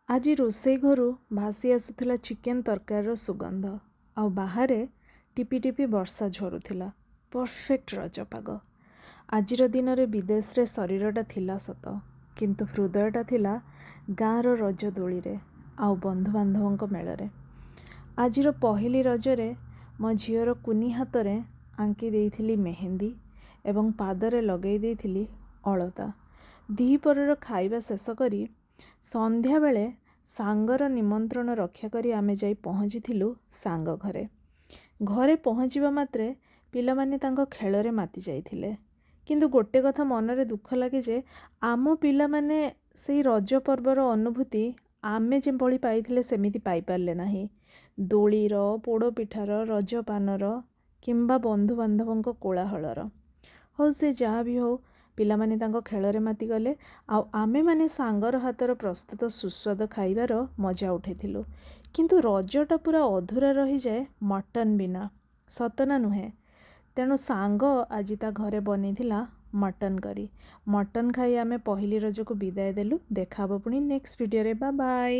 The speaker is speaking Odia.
ଆଜି ରୋଷେଇ ଘରୁ ଭାସି ଆସୁଥିଲା ଚିକେନ୍ ତରକାରୀର ସୁଗନ୍ଧ ଆଉ ବାହାରେ ଟିପି ଟିପି ବର୍ଷା ଝରୁଥିଲା। ପରଫେକ୍ଟ ରଜ ପାଗ। ଆଜିର ଦିନରେ ବିଦେଶରେ ଶରୀରଟା ଥିଲା ସତ, କିନ୍ତୁ ହୃଦୟଟା ଥିଲା ଗାଁର ରଜ ଦୋଳିରେ ଆଉ ବନ୍ଧୁବାନ୍ଧବଙ୍କ ମେଳରେ। ଆଜିର ପହିଲି ରଜରେ ମୋ ଝିଅର କୁନି ହାତରେ ଆଙ୍କି ଦେଇଥିଲି ମେହେନ୍ଦି ଏବଂ ପାଦରେ ଲଗାଇ ଦେଇଥିଲି ଅଳତା। ଦ୍ୱିପହରର ଖାଇବା ଶେଷ କରି ସନ୍ଧ୍ୟାବେଳେ ସାଙ୍ଗର ନିମନ୍ତ୍ରଣ ରକ୍ଷା କରି ଆମେ ଯାଇ ପହଞ୍ଚିଥିଲୁ ସାଙ୍ଗ ଘରେ। ଘରେ ପହଞ୍ଚିବା ମାତ୍ରେ ପିଲାମାନେ ତାଙ୍କ ଖେଳରେ ମାତି ଯାଇଥିଲେ। କିନ୍ତୁ ଗୋଟେ କଥା ମନରେ ଦୁଃଖ ଲାଗେ ଯେ ଆମ ପିଲାମାନେ ସେଇ ରଜ ପର୍ବର ଅନୁଭୂତି ଆମେ ଯେଭଳି ପାଇଥିଲେ ସେମିତି ପାଇପାରିଲେ ନାହିଁ। ଦୋଳିର, ପୋଡ଼ପିଠାର, ରଜପାନର କିମ୍ବା ବନ୍ଧୁବାନ୍ଧବଙ୍କ କୋଳାହଳର। ହଉ ସେ ଯାହା ବି ହଉ, ପିଲାମାନେ ତାଙ୍କ ଖେଳରେ ମାତିଗଲେ ଆଉ ଆମେମାନେ ସାଙ୍ଗର ହାତର ପ୍ରସ୍ତୁତ ସୁସ୍ୱାଦ ଖାଇବାର ମଜା ଉଠାଇଥିଲୁ। କିନ୍ତୁ ରଜଟା ପୁରା ଅଧୁରା ରହିଯାଏ ମଟନ୍ ବିନା, ସତ ନା ନୁହେଁ? ତେଣୁ ସାଙ୍ଗ ଆଜି ତା ଘରେ ବନେଇଥିଲା ମଟନ୍ କରି। ମଟନ୍ ଖାଇ ଆମେ ପହିଲି ରଜକୁ ବିଦାୟ ଦେଲୁ। ଦେଖା ହେବ ପୁଣି ନେକ୍ସଟ ଭିଡ଼ିଓରେ। Bye bye.